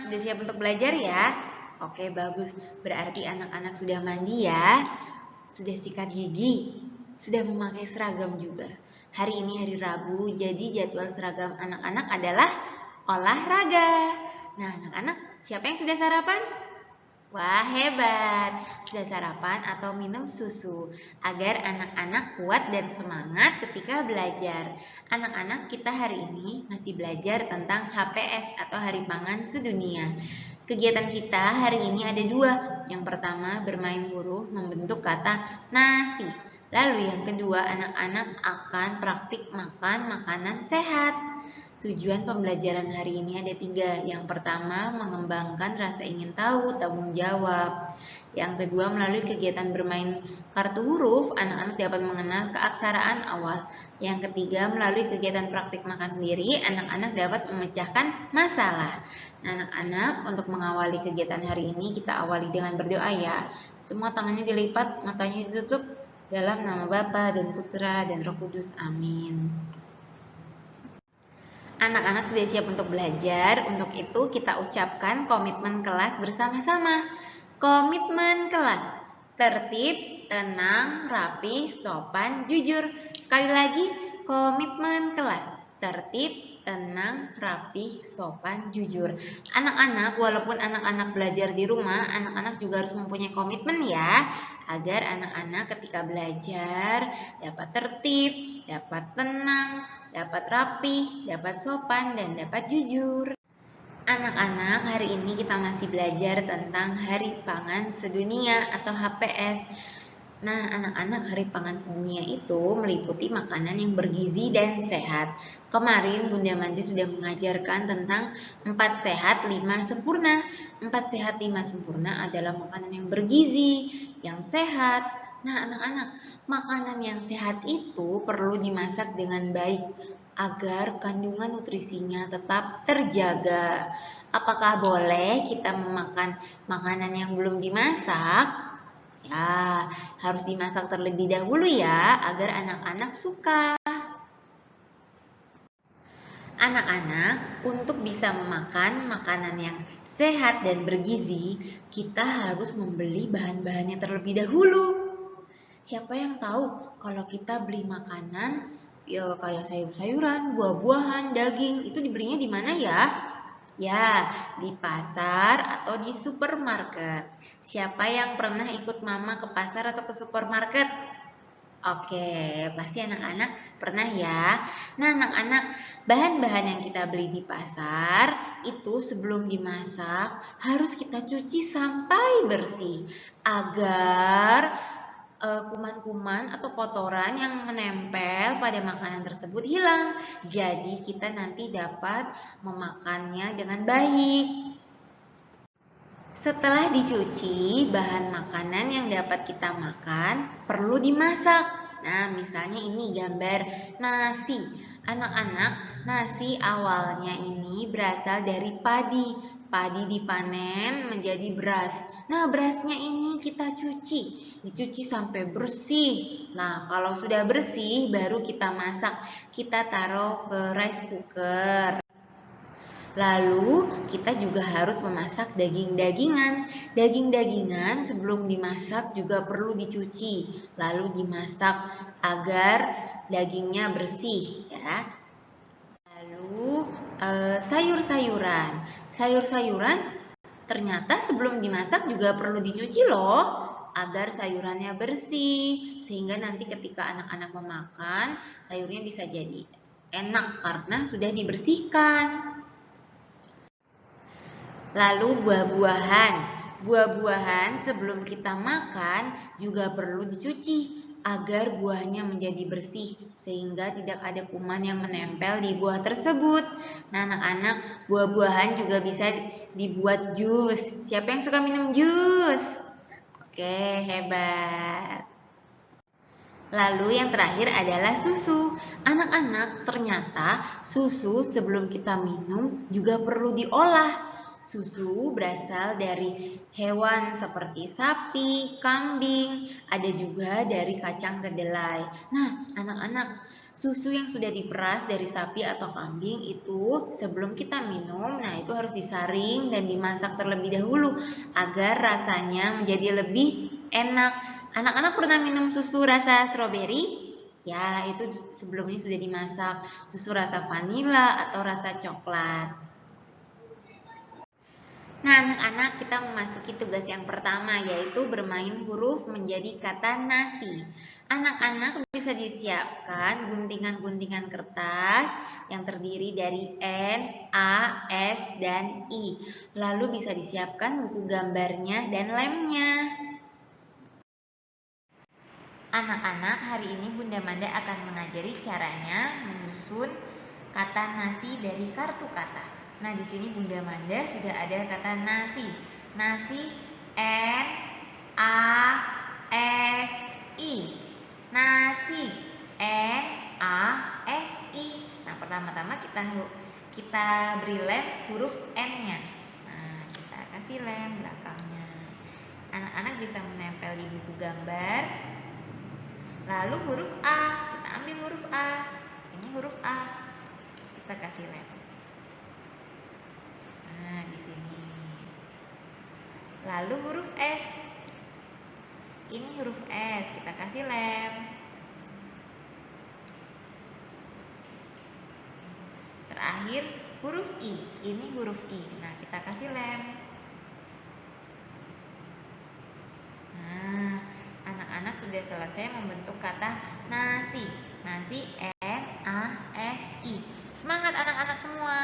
sudah siap untuk belajar ya? Oke, bagus. Berarti anak-anak sudah mandi ya? Sudah sikat gigi? Sudah memakai seragam juga? Hari ini hari Rabu, jadi jadwal seragam anak-anak adalah olahraga. Nah, anak-anak, siapa yang sudah sarapan? Wah, hebat. Sudah sarapan atau minum susu agar anak-anak kuat dan semangat ketika belajar. Anak-anak, kita hari ini masih belajar tentang HPS atau Hari Pangan Sedunia. Kegiatan kita hari ini ada dua. Yang pertama, bermain huruf membentuk kata nasi. Lalu yang kedua, anak-anak akan praktik makan makanan sehat. Tujuan pembelajaran hari ini ada tiga. Yang pertama, mengembangkan rasa ingin tahu, tanggung jawab. Yang kedua, melalui kegiatan bermain kartu huruf, anak-anak dapat mengenal keaksaraan awal. Yang ketiga, melalui kegiatan praktik makan sendiri, anak-anak dapat memecahkan masalah. Nah, anak-anak, untuk mengawali kegiatan hari ini, kita awali dengan berdoa ya. Semua tangannya dilipat, matanya ditutup, dalam nama Bapa dan Putra dan Roh Kudus. Amin. Anak-anak sudah siap untuk belajar. Untuk itu kita ucapkan komitmen kelas bersama-sama. Komitmen kelas. Tertib, tenang, rapi, sopan, jujur. Sekali lagi, komitmen kelas. Tertib, tenang, rapi, sopan, jujur. Anak-anak, walaupun anak-anak belajar di rumah, anak-anak juga harus mempunyai komitmen ya, agar anak-anak ketika belajar dapat tertib, dapat tenang, dapat rapi, dapat sopan, dan dapat jujur. Anak-anak, hari ini kita masih belajar tentang Hari Pangan Sedunia atau HPS. Nah, anak-anak, Hari Pangan Sedunia itu meliputi makanan yang bergizi dan sehat. Kemarin Bunda Manti sudah mengajarkan tentang 4 sehat 5 sempurna. 4 sehat 5 sempurna adalah makanan yang bergizi, yang sehat. Nah, anak-anak, makanan yang sehat itu perlu dimasak dengan baik agar kandungan nutrisinya tetap terjaga. Apakah boleh kita memakan makanan yang belum dimasak? Ya, harus dimasak terlebih dahulu ya, agar anak-anak suka. Anak-anak, untuk bisa memakan makanan yang sehat dan bergizi, kita harus membeli bahan-bahannya terlebih dahulu. Siapa yang tahu kalau kita beli makanan ya kayak sayur-sayuran, buah-buahan, daging, itu dibelinya di mana ya? Ya, di pasar atau di supermarket. Siapa yang pernah ikut mama ke pasar atau ke supermarket? Oke, pasti anak-anak pernah ya. Nah, anak-anak, bahan-bahan yang kita beli di pasar itu sebelum dimasak harus kita cuci sampai bersih agar kuman-kuman atau kotoran yang menempel pada makanan tersebut hilang. Jadi kita nanti dapat memakannya dengan baik. Setelah dicuci, bahan makanan yang dapat kita makan perlu dimasak. Nah, misalnya ini gambar nasi. Anak-anak, nasi awalnya ini berasal dari padi. Padi dipanen menjadi beras. Nah, berasnya ini kita cuci. Dicuci sampai bersih. Nah, kalau sudah bersih baru kita masak. Kita taruh ke rice cooker. Lalu kita juga harus memasak daging-dagingan. Daging-dagingan sebelum dimasak juga perlu dicuci. Lalu dimasak agar dagingnya bersih ya. Lalu sayur-sayuran. Sayur-sayuran ternyata sebelum dimasak juga perlu dicuci loh, agar sayurannya bersih, sehingga nanti ketika anak-anak memakan, sayurnya bisa jadi enak karena sudah dibersihkan. Lalu buah-buahan. Buah-buahan sebelum kita makan juga perlu dicuci agar buahnya menjadi bersih sehingga tidak ada kuman yang menempel di buah tersebut. Nah, anak-anak, buah-buahan juga bisa dibuat jus. Siapa yang suka minum jus? Oke, hebat. Lalu yang terakhir adalah susu. Anak-anak, ternyata susu sebelum kita minum juga perlu diolah. Susu berasal dari hewan seperti sapi, kambing, ada juga dari kacang kedelai. Nah, anak-anak, Susu yang sudah diperas dari sapi atau kambing itu sebelum kita minum, nah itu harus disaring dan dimasak terlebih dahulu agar rasanya menjadi lebih enak. Anak-anak pernah minum susu rasa stroberi? Ya, itu sebelumnya sudah dimasak. Susu rasa vanila atau rasa coklat. Nah, anak-anak, kita memasuki tugas yang pertama, yaitu bermain huruf menjadi kata nasi. Anak-anak bisa disiapkan guntingan-guntingan kertas yang terdiri dari N, A, S, dan I. Lalu bisa disiapkan buku gambarnya dan lemnya. Anak-anak, hari ini Bunda Manda akan mengajari caranya menyusun kata nasi dari kartu kata. Nah, di sini Bunda Manda sudah ada kata nasi. Nasi, N A S I. Nasi, N A S I. Nah, pertama-tama kita beri lem huruf N-nya. Nah, kita kasih lem belakangnya. Anak-anak bisa menempel di buku gambar. Lalu huruf A, kita ambil huruf A. Ini huruf A. Kita kasih lem. Nah, di sini. Lalu huruf S. Ini huruf S, kita kasih lem. Terakhir huruf I. Ini huruf I. Nah, kita kasih lem. Nah, anak-anak sudah selesai membentuk kata nasi. Nasi, N A S I. Semangat anak-anak semua.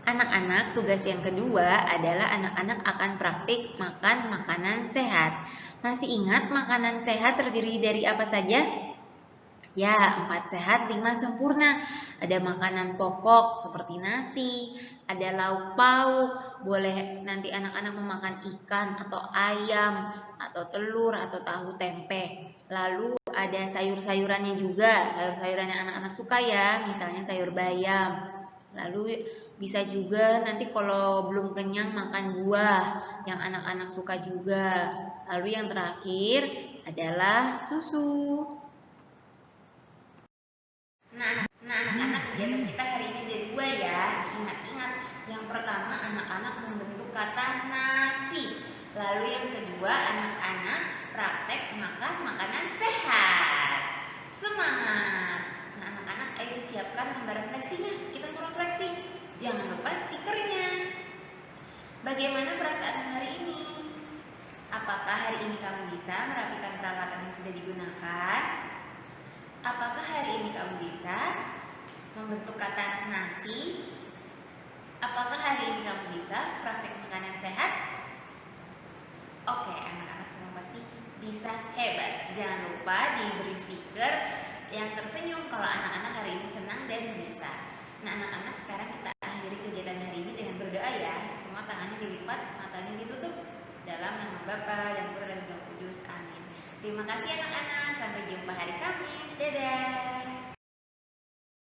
Anak-anak, tugas yang kedua adalah anak-anak akan praktik makan makanan sehat. Masih ingat makanan sehat terdiri dari apa saja? Ya, 4 sehat, 5 sempurna. Ada makanan pokok seperti nasi, ada lauk pauk, boleh nanti anak-anak memakan ikan atau ayam, atau telur, atau tahu tempe. Lalu ada sayur-sayurannya juga, sayur-sayuran yang anak-anak suka ya, misalnya sayur bayam. Lalu bisa juga nanti kalau belum kenyang makan buah yang anak-anak suka juga. Lalu yang terakhir adalah susu. Nah, anak-anak, kegiatan kita hari ini ada 2 ya. Diingat-ingat. Yang pertama, anak-anak membentuk kata nasi. Lalu yang kedua, anak-anak praktek makan makanan sehat. Semangat. Nah, anak-anak, ayo siapkan lembar refleksinya. Kita mau refleksi. Jangan lupa stikernya. Bagaimana perasaan hari ini? Apakah hari ini kamu bisa merapikan peralatan yang sudah digunakan? Apakah hari ini kamu bisa membentuk kata nasi? Apakah hari ini kamu bisa praktek makanan sehat? Oke, anak-anak semua pasti bisa, hebat. Jangan lupa diberi stiker yang tersenyum kalau anak-anak hari ini senang dan bisa. Nah, anak-anak, sekarang kita akhiri kegiatan hari ini dengan berdoa ya. Semua tangannya dilipat, matanya ditutup. Dalam nama Bapa dan Putra dan Roh Kudus. Amin. Terima kasih anak-anak. Sampai jumpa hari Kamis. Dadah.